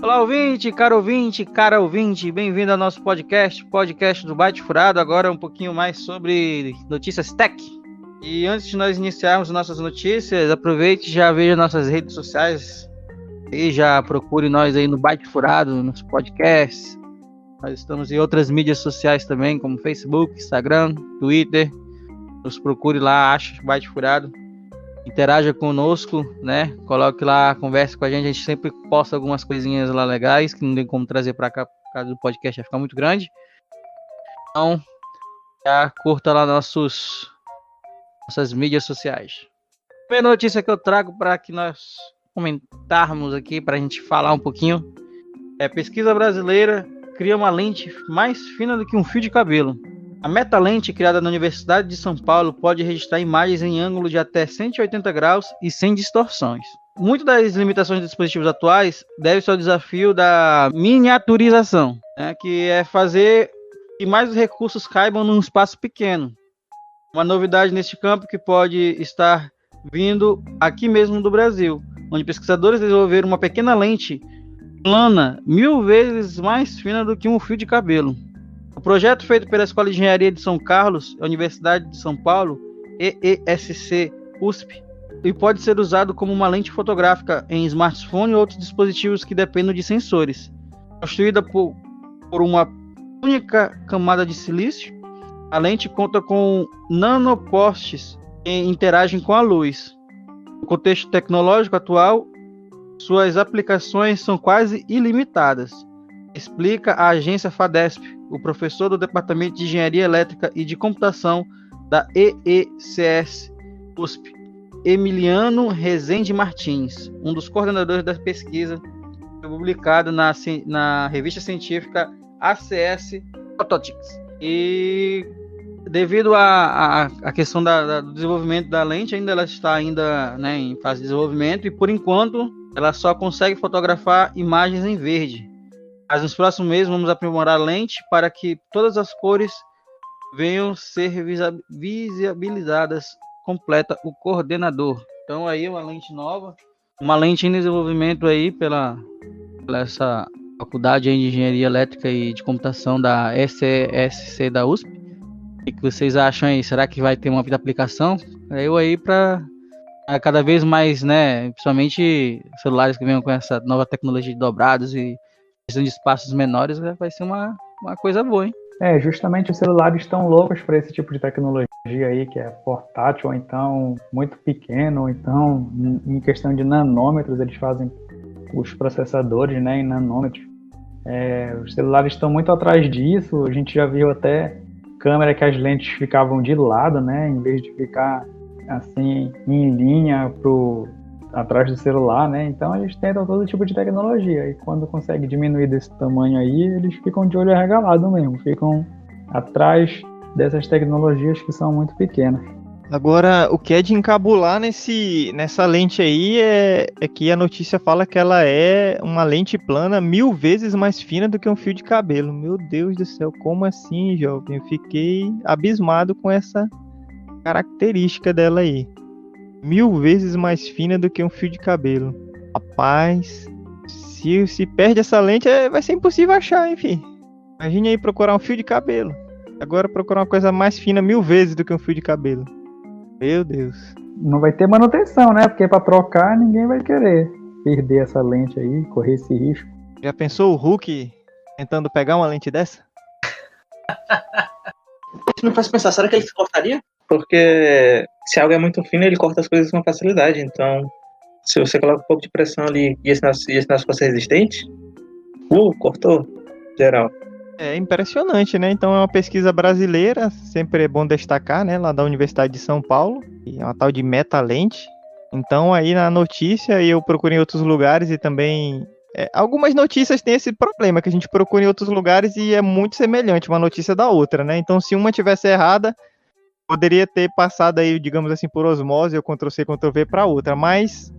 Olá, cara ouvinte, bem-vindo ao nosso podcast do Byte Furado, agora um pouquinho mais sobre notícias tech. E antes de nós iniciarmos nossas notícias, aproveite e já veja nossas redes sociais e já procure nós aí no Byte Furado, nos podcasts. Nós estamos em outras mídias sociais também, como Facebook, Instagram, Twitter. Nos procure lá, ache Byte Furado. Interaja conosco, né? Coloque lá, converse com a gente sempre posta algumas coisinhas lá legais, que não tem como trazer para cá, por causa do podcast vai ficar muito grande. Então, já curta lá nossas mídias sociais. A primeira notícia que eu trago para que nós comentarmos aqui, para a gente falar um pouquinho, é: pesquisa brasileira cria uma lente mais fina do que um fio de cabelo. A metalente, criada na Universidade de São Paulo, pode registrar imagens em ângulo de até 180 graus e sem distorções. Muitas das limitações dos dispositivos atuais deve-se ao desafio da miniaturização, né, que é fazer que mais recursos caibam num espaço pequeno. Uma novidade neste campo que pode estar vindo aqui mesmo do Brasil, onde pesquisadores desenvolveram uma pequena lente plana 1000 vezes mais fina do que um fio de cabelo. O projeto, feito pela Escola de Engenharia de São Carlos, Universidade de São Paulo, EESC, USP, e pode ser usado como uma lente fotográfica em smartphone ou outros dispositivos que dependem de sensores. Construída por uma única camada de silício, a lente conta com nanopostes que interagem com a luz. No contexto tecnológico atual, suas aplicações são quase ilimitadas, explica a agência FADESP, o professor do Departamento de Engenharia Elétrica e de Computação da EECS USP, Emiliano Rezende Martins, um dos coordenadores da pesquisa, publicada na revista científica ACS Phototics. E devido à questão do desenvolvimento da lente, ela está né, em fase de desenvolvimento, e por enquanto ela só consegue fotografar imagens em verde. Mas nos próximos meses vamos aprimorar a lente para que todas as cores venham ser visibilizadas, completa o coordenador. Então aí uma lente nova, uma lente em desenvolvimento aí pela essa faculdade de Engenharia Elétrica e de Computação da ECSC da USP. O que vocês acham aí? Será que vai ter uma aplicação? Eu aí para cada vez mais, né, principalmente celulares que venham com essa nova tecnologia de dobrados e questão de espaços menores, vai ser uma coisa boa, hein? Justamente os celulares estão loucos para esse tipo de tecnologia aí, que é portátil, ou então muito pequeno, ou então em questão de nanômetros, eles fazem os processadores, né, em nanômetros. Os celulares estão muito atrás disso. A gente já viu até câmera que as lentes ficavam de lado, né, em vez de ficar assim em linha atrás do celular, né? Então eles tentam todo tipo de tecnologia, e quando consegue diminuir desse tamanho aí, eles ficam de olho arregalado mesmo, ficam atrás dessas tecnologias que são muito pequenas. Agora, o que é de encabular nessa lente aí é que a notícia fala que ela é uma lente plana 1000 vezes mais fina do que um fio de cabelo. Meu Deus do céu, como assim, jovem? Eu fiquei abismado com essa característica dela aí. 1000 vezes mais fina do que um fio de cabelo. Rapaz, se perde essa lente, vai ser impossível achar, enfim. Imagine aí procurar um fio de cabelo. Agora procurar uma coisa mais fina 1000 vezes do que um fio de cabelo. Meu Deus. Não vai ter manutenção, né? Porque para trocar ninguém vai querer perder essa lente aí, correr esse risco. Já pensou o Hulk tentando pegar uma lente dessa? Isso me faz pensar, será que ele se cortaria? Porque se algo é muito fino, ele corta as coisas com facilidade. Então, se você coloca um pouco de pressão ali e esse nosso fosse resistente, cortou, geral. É impressionante, né? Então é uma pesquisa brasileira, sempre é bom destacar, né? Lá da Universidade de São Paulo, é uma tal de metalente. Então aí na notícia, eu procurei em outros lugares e também... algumas notícias têm esse problema, que a gente procura em outros lugares e é muito semelhante uma notícia da outra, né? Então se uma tivesse errada, poderia ter passado aí, digamos assim, por osmose, ou Ctrl+C, Ctrl+V para outra, mas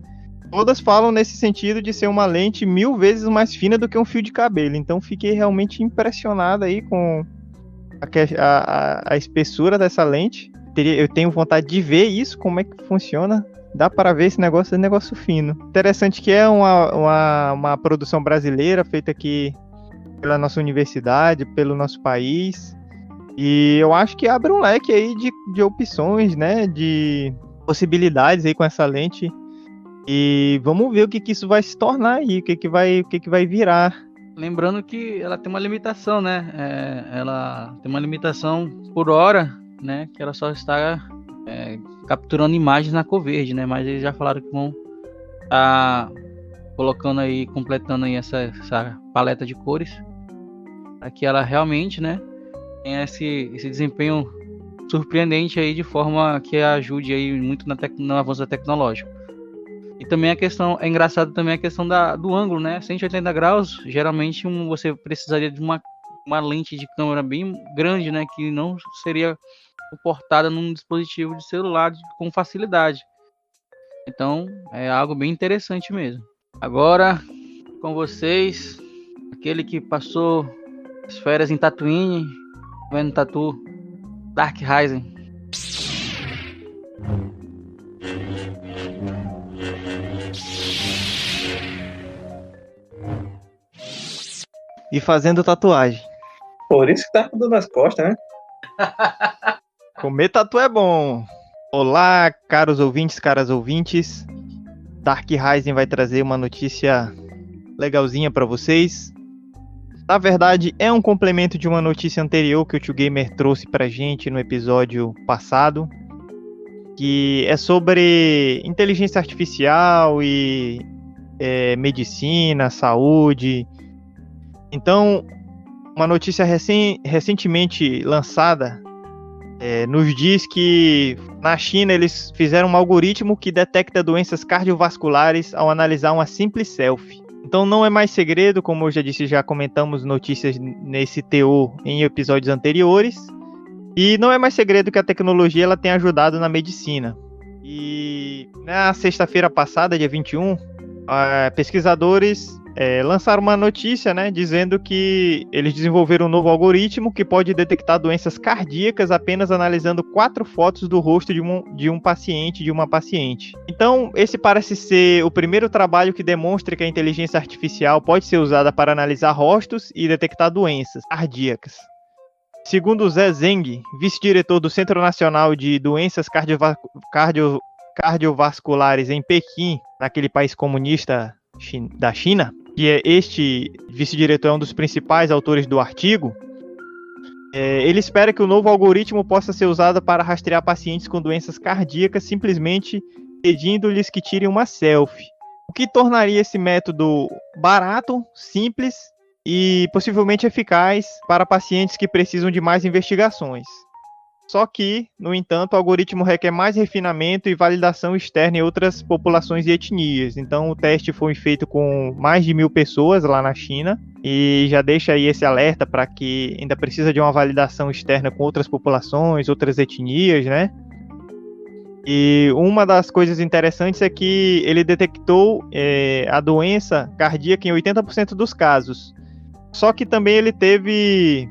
todas falam nesse sentido de ser uma lente 1000 vezes mais fina do que um fio de cabelo. Então fiquei realmente impressionado aí com a espessura dessa lente. Eu tenho vontade de ver isso, como é que funciona Dá para ver esse negócio, é negócio fino. Interessante que é uma produção brasileira, feita aqui pela nossa universidade, pelo nosso país. E eu acho que abre um leque aí de opções, né? De possibilidades aí com essa lente. E vamos ver o que isso vai se tornar aí, o que vai virar. Lembrando que ela tem uma limitação, né? Ela tem uma limitação por hora, né? Que ela só está capturando imagens na cor verde, né? Mas eles já falaram que vão estar colocando aí, completando aí essa paleta de cores, para que ela realmente, né, tenha esse desempenho surpreendente aí, de forma que ajude aí muito no avanço tecnológico. E também é engraçado também a questão do ângulo, né? 180 graus, geralmente você precisaria de uma lente de câmera bem grande, né? Que não seria suportada num dispositivo de celular com facilidade. Então, é algo bem interessante mesmo. Agora, com vocês, aquele que passou as férias em Tatooine, vendo Tatu, Dark Rising. E fazendo tatuagem. Por isso que tá com dor nas costas, né? Comer tatu é bom. Olá, caros ouvintes, caras ouvintes. Dark Rising vai trazer uma notícia legalzinha para vocês. Na verdade, é um complemento de uma notícia anterior que o Tio Gamer trouxe pra gente no episódio passado, que é sobre inteligência artificial e medicina, saúde. Então, uma notícia recentemente lançada nos diz que na China eles fizeram um algoritmo que detecta doenças cardiovasculares ao analisar uma simples selfie. Então não é mais segredo, como eu já disse, já comentamos notícias nesse teor em episódios anteriores, e não é mais segredo que a tecnologia ela tem ajudado na medicina. E na sexta-feira passada, dia 21, pesquisadores lançaram uma notícia, né, dizendo que eles desenvolveram um novo algoritmo que pode detectar doenças cardíacas apenas analisando 4 fotos do rosto de uma paciente. Então, esse parece ser o primeiro trabalho que demonstra que a inteligência artificial pode ser usada para analisar rostos e detectar doenças cardíacas. Segundo Zé Zeng, vice-diretor do Centro Nacional de Doenças Cardiovasculares em Pequim, naquele país comunista da China, que este vice-diretor é um dos principais autores do artigo, ele espera que o novo algoritmo possa ser usado para rastrear pacientes com doenças cardíacas simplesmente pedindo-lhes que tirem uma selfie, o que tornaria esse método barato, simples e possivelmente eficaz para pacientes que precisam de mais investigações. Só que, no entanto, o algoritmo requer mais refinamento e validação externa em outras populações e etnias. Então, o teste foi feito com mais de 1.000 pessoas lá na China e já deixa aí esse alerta para que ainda precisa de uma validação externa com outras populações, outras etnias, né? E uma das coisas interessantes é que ele detectou a doença cardíaca em 80% dos casos. Só que também ele teve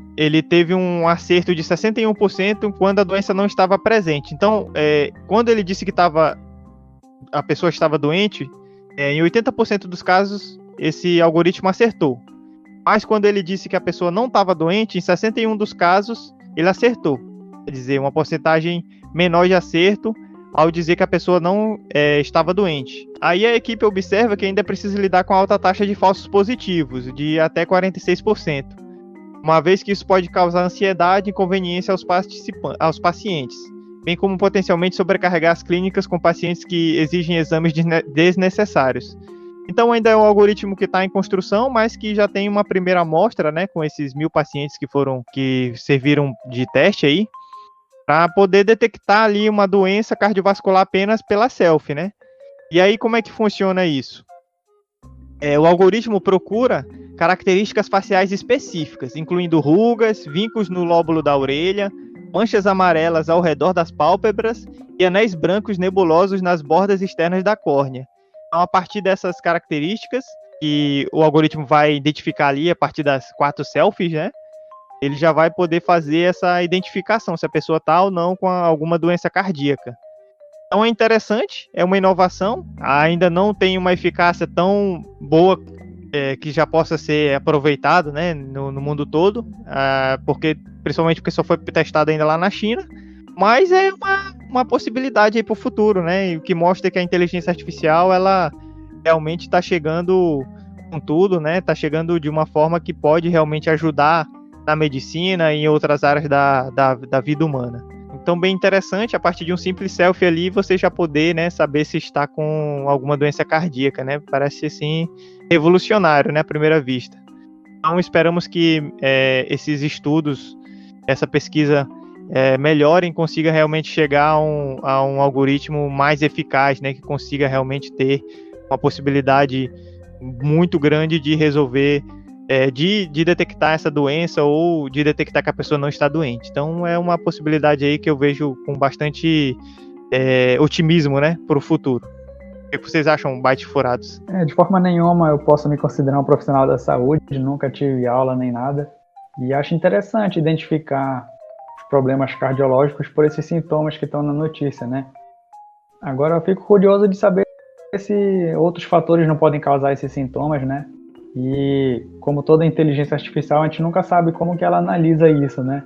um acerto de 61% quando a doença não estava presente. Então, quando ele disse que a pessoa estava doente, em 80% dos casos, esse algoritmo acertou. Mas quando ele disse que a pessoa não estava doente, em 61% dos casos, ele acertou. Quer dizer, uma porcentagem menor de acerto ao dizer que a pessoa não estava doente. Aí a equipe observa que ainda precisa lidar com a alta taxa de falsos positivos, de até 46%, uma vez que isso pode causar ansiedade e inconveniência aos pacientes, bem como potencialmente sobrecarregar as clínicas com pacientes que exigem exames desnecessários. Então ainda é um algoritmo que está em construção, mas que já tem uma primeira amostra, né, com esses 1.000 pacientes que serviram de teste aí, para poder detectar ali uma doença cardiovascular apenas pela selfie, né? E aí, como é que funciona isso? O algoritmo procura características faciais específicas, incluindo rugas, vincos no lóbulo da orelha, manchas amarelas ao redor das pálpebras e anéis brancos nebulosos nas bordas externas da córnea. Então, a partir dessas características, que o algoritmo vai identificar ali a partir das 4 selfies, né? Ele já vai poder fazer essa identificação, se a pessoa está ou não com alguma doença cardíaca. Então é interessante, é uma inovação, ainda não tem uma eficácia tão boa que já possa ser aproveitado, né, no mundo todo, principalmente porque só foi testado ainda lá na China, mas é uma possibilidade aí para o futuro, né, e o que mostra que a inteligência artificial, ela realmente está chegando com tudo, né, está chegando de uma forma que pode realmente ajudar na medicina e em outras áreas da vida humana. Então, bem interessante, a partir de um simples selfie ali, você já poder, né, saber se está com alguma doença cardíaca, né? Parece, assim, revolucionário, né, à primeira vista. Então, esperamos que esses estudos, essa pesquisa melhorem, consiga realmente chegar a um algoritmo mais eficaz, né, que consiga realmente ter uma possibilidade muito grande de resolver, de detectar essa doença ou de detectar que a pessoa não está doente. Então é uma possibilidade aí que eu vejo com bastante otimismo, né, para o futuro. O que vocês acham, Byte Furados? De forma nenhuma eu posso me considerar um profissional da saúde, nunca tive aula nem nada, e acho interessante identificar os problemas cardiológicos por esses sintomas que estão na notícia, né? Agora eu fico curioso de saber se outros fatores não podem causar esses sintomas, né? E como toda inteligência artificial, a gente nunca sabe como que ela analisa isso, né?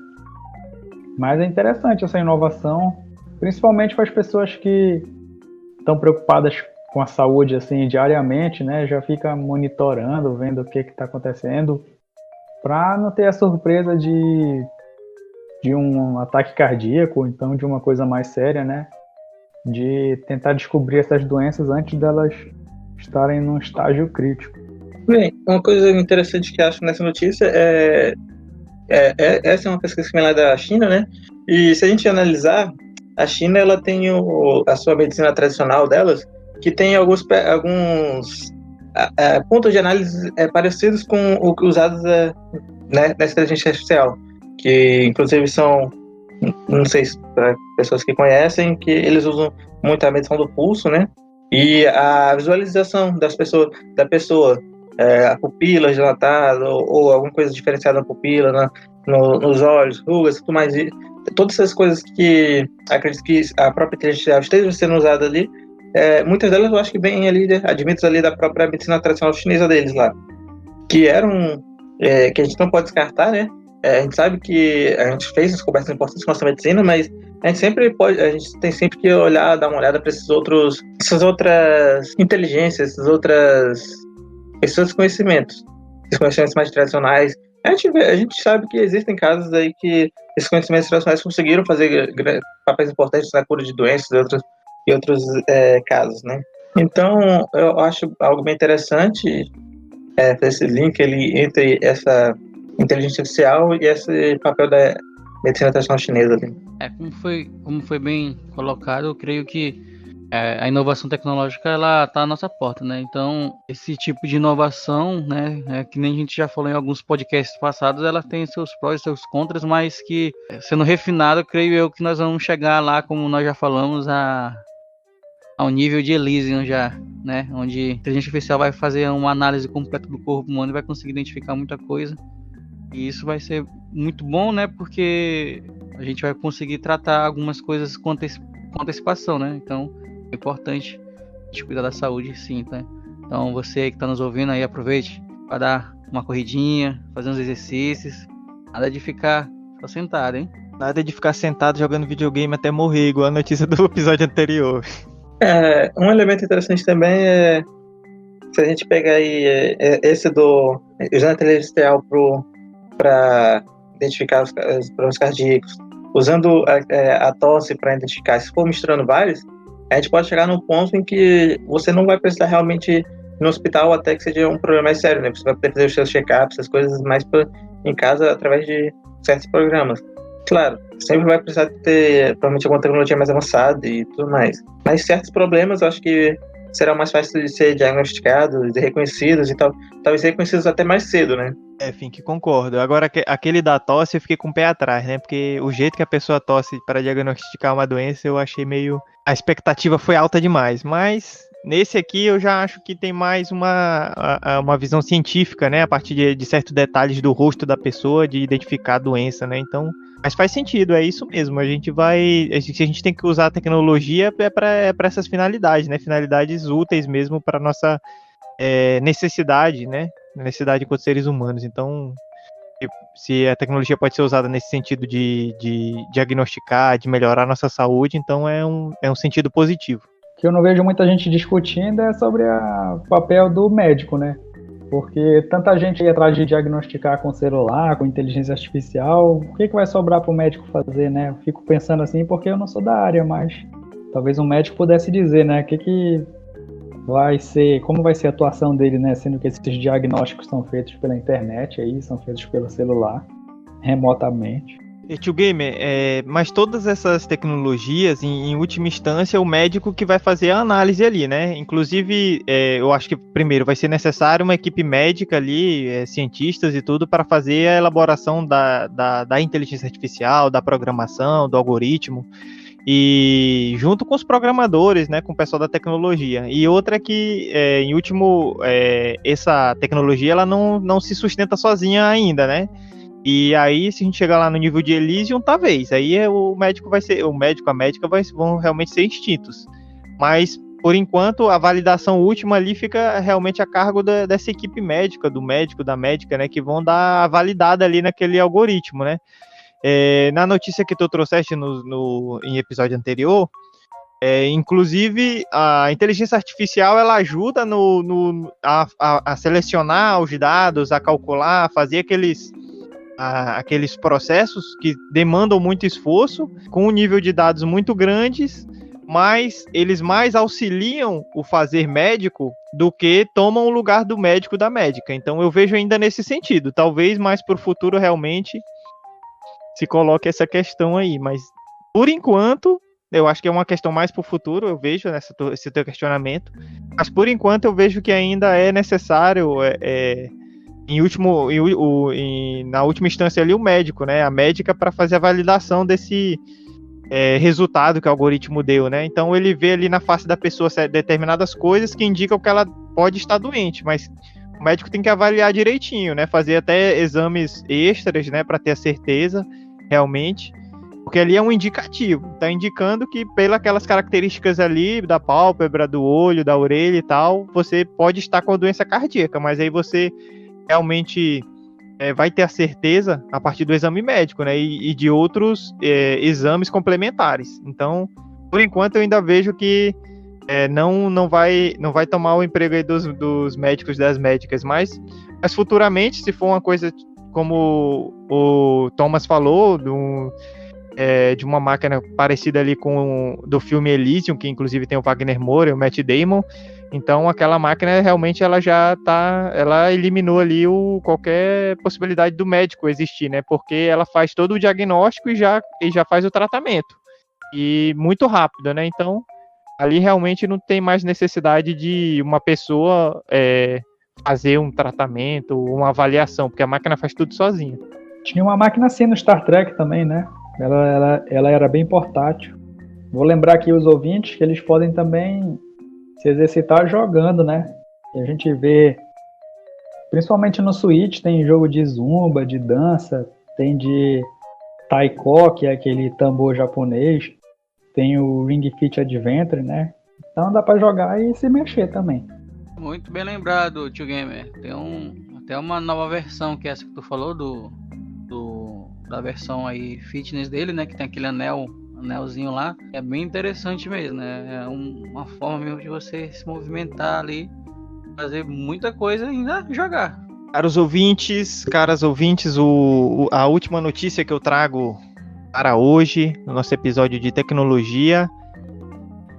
Mas é interessante essa inovação, principalmente para as pessoas que estão preocupadas com a saúde assim diariamente, né? Já fica monitorando, vendo o que está acontecendo, para não ter a surpresa de um ataque cardíaco, então de uma coisa mais séria, né? De tentar descobrir essas doenças antes delas estarem num estágio crítico. Bem, uma coisa interessante que acho nessa notícia essa é uma pesquisa que vem lá da China, né? E se a gente analisar, a China ela tem a sua medicina tradicional delas, que tem alguns pontos de análise parecidos com o que usados nessa inteligência artificial, que inclusive são, não sei se para pessoas que conhecem, que eles usam muito a medição do pulso, né? E a visualização da pessoa, a pupila dilatada ou alguma coisa diferenciada na pupila, nos olhos, rugas, tudo mais. Todas essas coisas que acredito que a própria inteligência artificial esteja sendo usada ali, muitas delas eu acho que vêm ali, admitidas ali da própria medicina tradicional chinesa deles lá, que eram, que a gente não pode descartar, né? A gente sabe que a gente fez descobertas importantes com a nossa medicina, mas a gente tem sempre que dar uma olhada para essas outras inteligências, esses conhecimentos mais tradicionais. A gente sabe que existem casos aí que esses conhecimentos tradicionais conseguiram fazer papéis importantes na cura de doenças e outros casos, né? Então, eu acho algo bem interessante esse link entre essa inteligência artificial e esse papel da medicina tradicional chinesa ali. Como foi bem colocado, eu creio que a inovação tecnológica ela está à nossa porta, né? Então, esse tipo de inovação, né, que nem a gente já falou em alguns podcasts passados, ela tem seus prós e seus contras, mas que, sendo refinado, creio eu que nós vamos chegar lá, como nós já falamos, ao nível de Elysium já, né? Onde a inteligência artificial vai fazer uma análise completa do corpo humano e vai conseguir identificar muita coisa. E isso vai ser muito bom, né? Porque a gente vai conseguir tratar algumas coisas com antecipação, né? Então, é importante a gente cuidar da saúde, sim, tá? Então, você que está nos ouvindo aí, aproveite para dar uma corridinha, fazer uns exercícios. Nada de ficar só sentado, hein? Nada de ficar sentado jogando videogame até morrer, igual a notícia do episódio anterior. Um elemento interessante também é, se a gente pegar aí esse usando a inteligência artificial para identificar os problemas cardíacos, usando a tosse para identificar, se for misturando vários, a gente pode chegar num ponto em que você não vai precisar realmente ir no hospital até que seja um problema mais sério, né? Você vai poder fazer os seus check-ups, essas coisas mais em casa através de certos programas. Claro, sempre vai precisar ter provavelmente alguma tecnologia mais avançada e tudo mais. Mas certos problemas eu acho que serão mais fáceis de ser diagnosticados, de reconhecidos e talvez reconhecidos até mais cedo, né? Fink, concordo. Agora, aquele da tosse eu fiquei com o pé atrás, né? Porque o jeito que a pessoa tosse para diagnosticar uma doença, eu achei meio... A expectativa foi alta demais, mas Nesse aqui eu já acho que tem mais uma visão científica, né? A partir de certos detalhes do rosto da pessoa, de identificar a doença, né? Então, mas faz sentido, é isso mesmo. A gente tem que usar a tecnologia para essas finalidades, né? Finalidades úteis mesmo para nossa necessidade, né? Necessidade enquanto seres humanos. Então, se a tecnologia pode ser usada nesse sentido de diagnosticar, de melhorar a nossa saúde, então é um sentido positivo. O que eu não vejo muita gente discutindo é sobre o papel do médico, né? Porque tanta gente aí atrás de diagnosticar com celular, com inteligência artificial, o que vai sobrar para o médico fazer, né? Eu fico pensando assim porque eu não sou da área, mas talvez um médico pudesse dizer, né? Como vai ser a atuação dele, né? Sendo que esses diagnósticos são feitos pela internet aí, são feitos pelo celular, remotamente. E Tio Gamer, mas todas essas tecnologias, em última instância, é o médico que vai fazer a análise ali, né? Inclusive, eu acho que primeiro vai ser necessário uma equipe médica ali, cientistas e tudo, para fazer a elaboração da inteligência artificial, da programação, do algoritmo, e junto com os programadores, né, com o pessoal da tecnologia. E outra é que, em último, essa tecnologia ela não se sustenta sozinha ainda, né? E aí, se a gente chegar lá no nível de Elysium, talvez. Aí o médico, a médica vão realmente ser extintos. Mas, por enquanto, a validação última ali fica realmente a cargo dessa equipe médica, do médico, da médica, né? Que vão dar a validada ali naquele algoritmo, né? Na notícia que tu trouxeste em episódio anterior, inclusive a inteligência artificial ela ajuda a selecionar os dados, a calcular, a fazer aqueles processos que demandam muito esforço, com um nível de dados muito grandes, mas eles mais auxiliam o fazer médico do que tomam o lugar do médico da médica. Então eu vejo ainda nesse sentido, talvez mais para o futuro realmente se coloque essa questão aí, mas por enquanto eu acho que é uma questão mais para o futuro, eu vejo esse teu questionamento, mas por enquanto eu vejo que ainda é necessário na última instância ali o médico, né? A médica para fazer a validação desse resultado que o algoritmo deu, né? Então ele vê ali na face da pessoa determinadas coisas que indicam que ela pode estar doente, mas o médico tem que avaliar direitinho, né? Fazer até exames extras, né? Para ter a certeza realmente, porque ali é um indicativo, tá indicando que pelas características ali da pálpebra, do olho, da orelha e tal, você pode estar com a doença cardíaca, mas aí você realmente vai ter a certeza a partir do exame médico, né, e de outros exames complementares. Então, por enquanto, eu ainda vejo que não vai tomar o emprego aí dos médicos e das médicas, mas futuramente, se for uma coisa como o Thomas falou, de uma máquina parecida ali com do filme Elysium, que inclusive tem o Wagner Moura e o Matt Damon. Então aquela máquina realmente ela eliminou ali qualquer possibilidade do médico existir, né? Porque ela faz todo o diagnóstico e já faz o tratamento. E muito rápido, né? Então ali realmente não tem mais necessidade de uma pessoa fazer um tratamento, uma avaliação, porque a máquina faz tudo sozinha. Tinha uma máquina assim no Star Trek também, né? Ela era bem portátil. Vou lembrar aqui os ouvintes que eles podem também se exercitar jogando, né? E a gente vê, principalmente no Switch, tem jogo de zumba, de dança, tem de taiko, que é aquele tambor japonês, tem o Ring Fit Adventure, né? Então dá pra jogar e se mexer também. Muito bem lembrado, Tio Gamer. Tem até uma nova versão, que é essa que tu falou, da versão aí fitness dele, né? Que tem aquele anelzinho lá. É bem interessante mesmo, né? É uma forma mesmo de você se movimentar ali, fazer muita coisa e ainda jogar. Caras ouvintes, a última notícia que eu trago para hoje, no nosso episódio de tecnologia,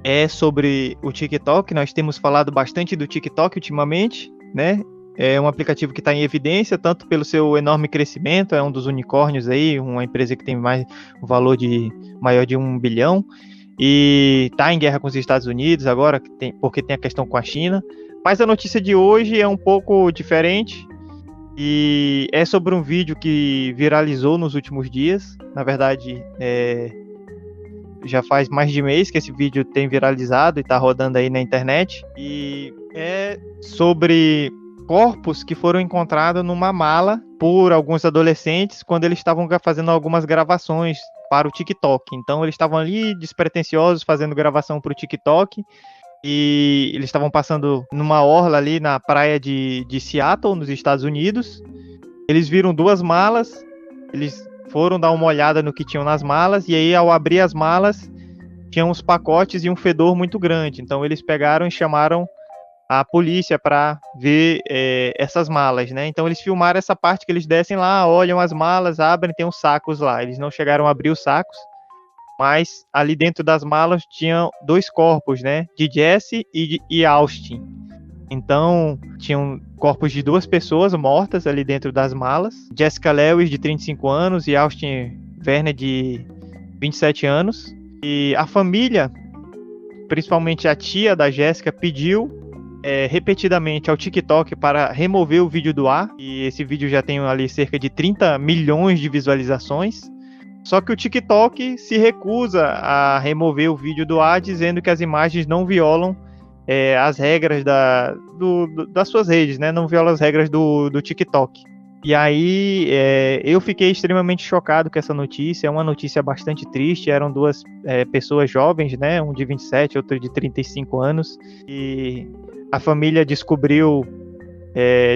é sobre o TikTok. Nós temos falado bastante do TikTok ultimamente, né? É um aplicativo que está em evidência, tanto pelo seu enorme crescimento, é um dos unicórnios aí, uma empresa que tem um valor maior de 1 bilhão, e está em guerra com os Estados Unidos agora, porque tem a questão com a China. Mas a notícia de hoje é um pouco diferente, e é sobre um vídeo que viralizou nos últimos dias. Na verdade, já faz mais de mês que esse vídeo tem viralizado e tá rodando aí na internet. E é sobre corpos que foram encontrados numa mala por alguns adolescentes quando eles estavam fazendo algumas gravações para o TikTok. Então eles estavam ali despretensiosos fazendo gravação para o TikTok e eles estavam passando numa orla ali na praia de Seattle, nos Estados Unidos. Eles viram 2 malas, eles foram dar uma olhada no que tinham nas malas e aí ao abrir as malas tinham uns pacotes e um fedor muito grande. Então eles pegaram e chamaram a polícia para ver essas malas, né? Então eles filmaram essa parte que eles descem lá, olham as malas, abrem, tem uns sacos lá. Eles não chegaram a abrir os sacos, mas ali dentro das malas tinham 2 corpos, né? De Jesse e Austin. Então tinham corpos de 2 pessoas mortas ali dentro das malas. Jessica Lewis, de 35 anos, e Austin Werner, de 27 anos. E a família, principalmente a tia da Jessica, pediu repetidamente ao TikTok para remover o vídeo do ar, e esse vídeo já tem ali cerca de 30 milhões de visualizações, só que o TikTok se recusa a remover o vídeo do ar, dizendo que as imagens não violam as regras das suas redes, né? Não violam as regras do TikTok. E aí eu fiquei extremamente chocado com essa notícia. É uma notícia bastante triste. Eram 2 pessoas jovens, né? Um de 27, outro de 35 anos, e a família descobriu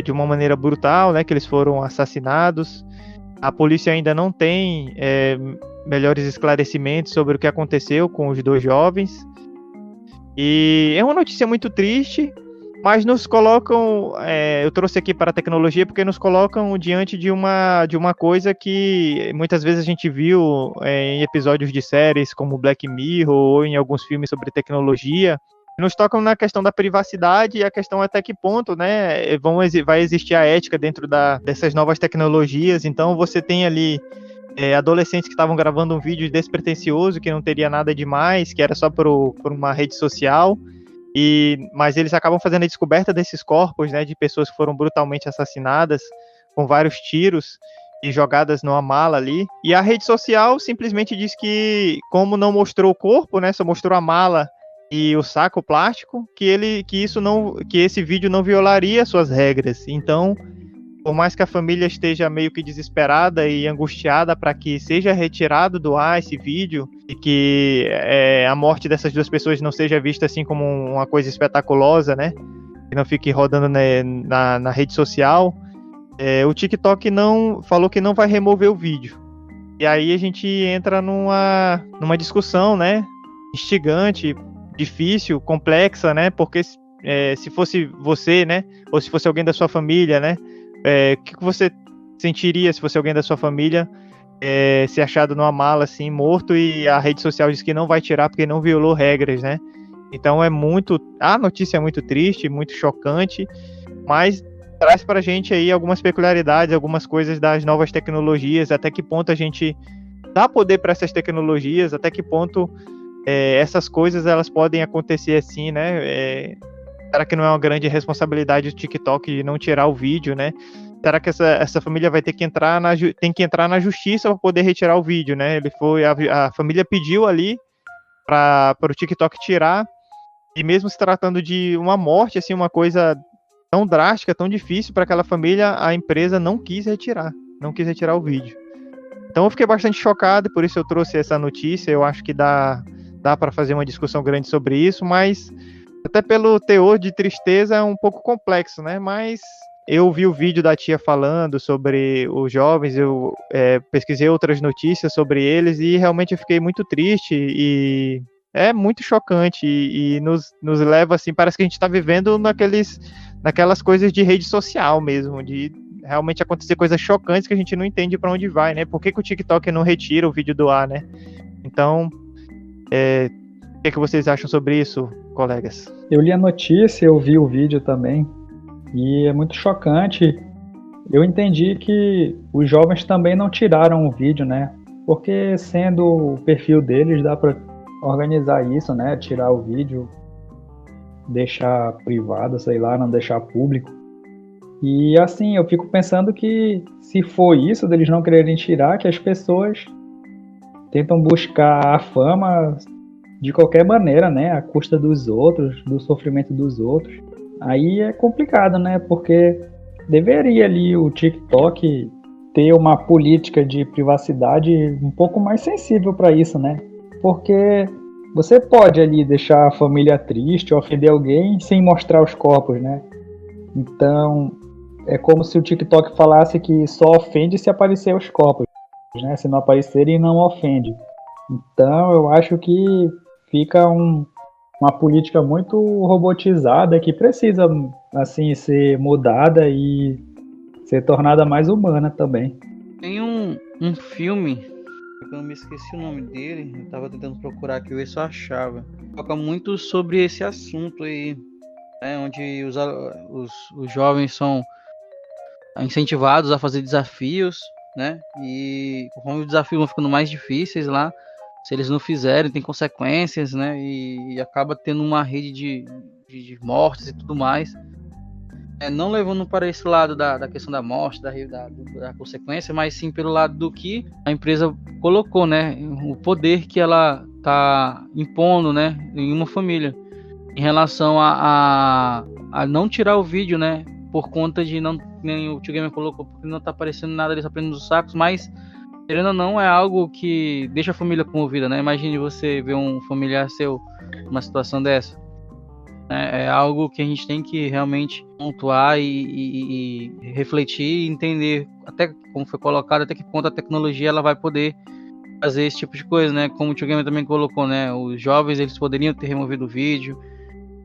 de uma maneira brutal, né, que eles foram assassinados. A polícia ainda não tem melhores esclarecimentos sobre o que aconteceu com os 2 jovens. E é uma notícia muito triste, mas nos colocam... eu trouxe aqui para a tecnologia porque nos colocam diante de uma coisa que muitas vezes a gente viu em episódios de séries como Black Mirror ou em alguns filmes sobre tecnologia. Nos tocam na questão da privacidade e a questão até que ponto, né, vai existir a ética dentro dessas novas tecnologias. Então você tem ali adolescentes que estavam gravando um vídeo despretensioso, que não teria nada demais, que era só por uma rede social, mas eles acabam fazendo a descoberta desses corpos, né, de pessoas que foram brutalmente assassinadas com vários tiros e jogadas numa mala ali. E a rede social simplesmente diz que, como não mostrou o corpo, né, só mostrou a mala e o saco plástico, que esse vídeo não violaria suas regras. Então, por mais que a família esteja meio que desesperada e angustiada para que seja retirado do ar esse vídeo e que a morte dessas 2 pessoas não seja vista assim como uma coisa espetaculosa, né? Que não fique rodando na rede social, o TikTok falou que não vai remover o vídeo. E aí a gente entra numa discussão, né? Instigante, difícil, complexa, né? Porque se fosse você, né? Ou se fosse alguém da sua família, né? O que você sentiria se fosse alguém da sua família ser achado numa mala assim, morto, e a rede social diz que não vai tirar porque não violou regras, né? Então a notícia é muito triste, muito chocante, mas traz pra gente aí algumas peculiaridades, algumas coisas das novas tecnologias, até que ponto a gente dá poder para essas tecnologias, até que ponto essas coisas elas podem acontecer assim, né? Será que não é uma grande responsabilidade do TikTok de não tirar o vídeo, né? Será que essa família vai ter que entrar na justiça para poder retirar o vídeo, né? A família pediu ali para o TikTok tirar, e mesmo se tratando de uma morte, assim, uma coisa tão drástica, tão difícil para aquela família, a empresa não quis retirar o vídeo. Então eu fiquei bastante chocado, por isso eu trouxe essa notícia. Eu acho que dá para fazer uma discussão grande sobre isso, mas até pelo teor de tristeza é um pouco complexo, né? Mas eu vi o vídeo da tia falando sobre os jovens, eu pesquisei outras notícias sobre eles e realmente eu fiquei muito triste, e é muito chocante e nos leva, assim, parece que a gente está vivendo naquelas coisas de rede social mesmo, de realmente acontecer coisas chocantes que a gente não entende para onde vai, né? Por que o TikTok não retira o vídeo do ar, né? Então, o que vocês acham sobre isso, colegas? Eu li a notícia, eu vi o vídeo também, e é muito chocante. Eu entendi que os jovens também não tiraram o vídeo, né? Porque sendo o perfil deles, dá para organizar isso, né? Tirar o vídeo, deixar privado, sei lá, não deixar público. E assim, eu fico pensando que se for isso, deles não quererem tirar, que as pessoas tentam buscar a fama de qualquer maneira, né? À custa dos outros, do sofrimento dos outros. Aí é complicado, né? Porque deveria ali o TikTok ter uma política de privacidade um pouco mais sensível para isso, né? Porque você pode ali deixar a família triste, ofender alguém sem mostrar os corpos, né? Então, é como se o TikTok falasse que só ofende se aparecer os corpos, né? Se não aparecerem, não ofende. Então, eu acho que fica uma política muito robotizada que precisa, assim, ser mudada e ser tornada mais humana também. Tem um filme, eu me esqueci o nome dele, eu tava tentando procurar aqui, ver se eu achava. Toca muito sobre esse assunto aí, né, onde os jovens são incentivados a fazer desafios, né? E conforme os desafios vão ficando mais difíceis lá, se eles não fizerem, tem consequências, né? E acaba tendo uma rede de mortes e tudo mais. Não levando para esse lado da questão da morte, da consequência, mas sim pelo lado do que a empresa colocou, né? O poder que ela está impondo, né? Em uma família, em relação a não tirar o vídeo, né? Por conta de não, nem o Tio Gamer colocou, porque não está aparecendo nada ali só prendendo os sacos, mas querendo ou não, é algo que deixa a família comovida, né? Imagine você ver um familiar seu numa situação dessa. É algo que a gente tem que realmente pontuar e refletir e entender, até como foi colocado, até que ponto a tecnologia ela vai poder fazer esse tipo de coisa, né? Como o Tio Gamer também colocou, né? Os jovens, eles poderiam ter removido o vídeo.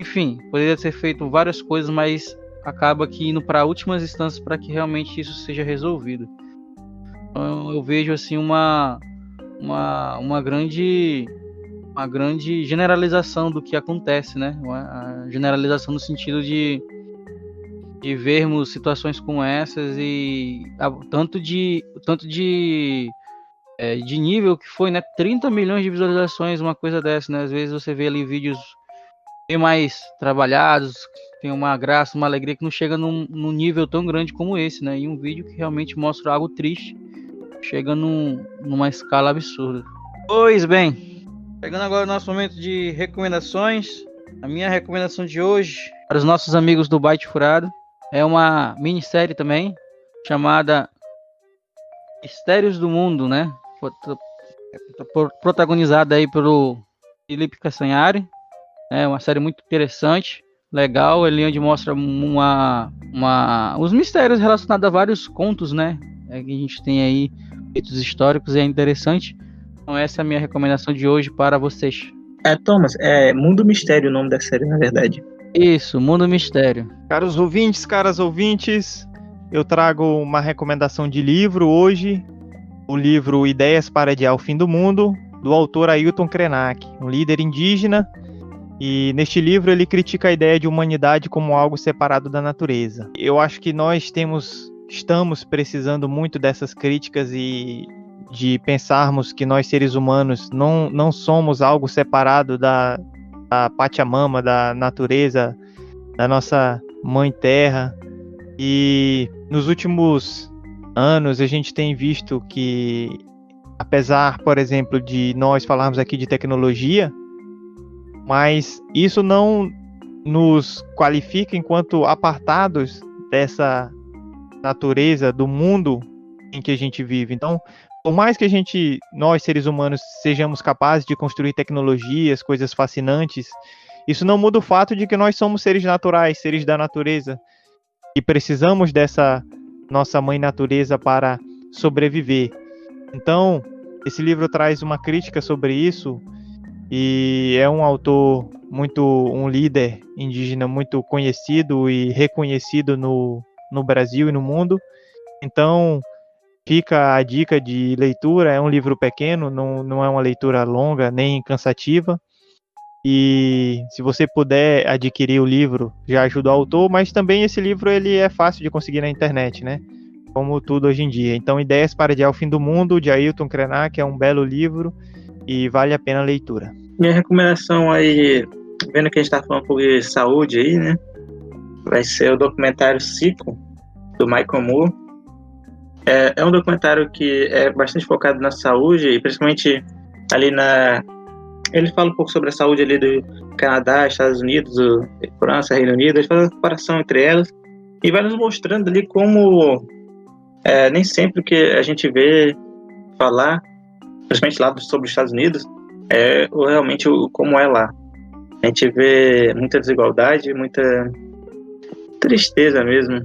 Enfim, poderia ter feito várias coisas, mas acaba que indo para últimas instâncias para que realmente isso seja resolvido. Então, eu vejo assim uma grande generalização do que acontece, né? A generalização no sentido de vermos situações como essas e tanto de nível que foi, né? 30 milhões de visualizações, uma coisa dessa, né? Às vezes você vê ali vídeos bem mais trabalhados, tem uma graça, uma alegria que não chega num nível tão grande como esse, né? E um vídeo que realmente mostra algo triste chega numa escala absurda. Pois bem, chegando agora no nosso momento de recomendações. A minha recomendação de hoje para os nossos amigos do Byte Furado é uma minissérie também chamada Mistérios do Mundo, né? Protagonizada aí pelo Felipe Castanhari. É uma série muito interessante, legal, ali onde mostra os mistérios relacionados a vários contos, né? Que a gente tem aí, feitos históricos, e é interessante. Então essa é a minha recomendação de hoje para vocês. Thomas, é Mundo Mistério o nome da série, na verdade. Isso, Mundo Mistério. Caros ouvintes, eu trago uma recomendação de livro hoje, o livro Ideias para Adiar o Fim do Mundo, do autor Ailton Krenak, um líder indígena. E neste livro ele critica a ideia de humanidade como algo separado da natureza. Eu acho que nós estamos precisando muito dessas críticas e de pensarmos que nós seres humanos não somos algo separado da Pachamama, da natureza, da nossa mãe terra. E nos últimos anos a gente tem visto que, apesar, por exemplo, de nós falarmos aqui de tecnologia, mas isso não nos qualifica enquanto apartados dessa natureza, do mundo em que a gente vive. Então, por mais que nós seres humanos, sejamos capazes de construir tecnologias, coisas fascinantes, isso não muda o fato de que nós somos seres naturais, seres da natureza, e precisamos dessa nossa mãe natureza para sobreviver. Então, esse livro traz uma crítica sobre isso, e é um autor um líder indígena muito conhecido e reconhecido no Brasil e no mundo. Então fica a dica de leitura. É um livro pequeno, não é uma leitura longa nem cansativa, e se você puder adquirir o livro, já ajuda o autor. Mas também esse livro ele é fácil de conseguir na internet, né? Como tudo hoje em dia. Então, Ideias para Adiar o Fim do Mundo, de Ailton Krenak, é um belo livro e vale a pena a leitura. Minha recomendação aí, vendo que a gente tá falando um pouco de saúde aí, né? Vai ser o documentário Ciclo, do Michael Moore. É um documentário que é bastante focado na saúde, e principalmente ali na... Ele fala um pouco sobre a saúde ali do Canadá, Estados Unidos, França, Reino Unido, ele faz uma comparação entre elas e vai nos mostrando ali como nem sempre o que a gente vê falar, principalmente lá sobre os Estados Unidos, é realmente como é lá. A gente vê muita desigualdade, muita tristeza mesmo.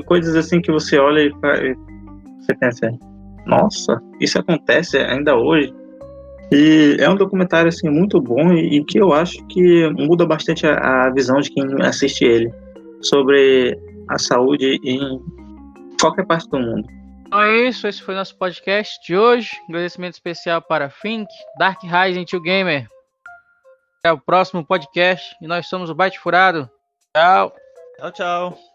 Coisas assim que você olha e você pensa, nossa, isso acontece ainda hoje. E é um documentário assim, muito bom e que eu acho que muda bastante a visão de quem assiste ele sobre a saúde em qualquer parte do mundo. Então é isso, esse foi nosso podcast de hoje. Agradecimento especial para Fink, Dark Rising 2 Gamer. Até o próximo podcast e nós somos o Byte Furado. Tchau. Tchau, tchau.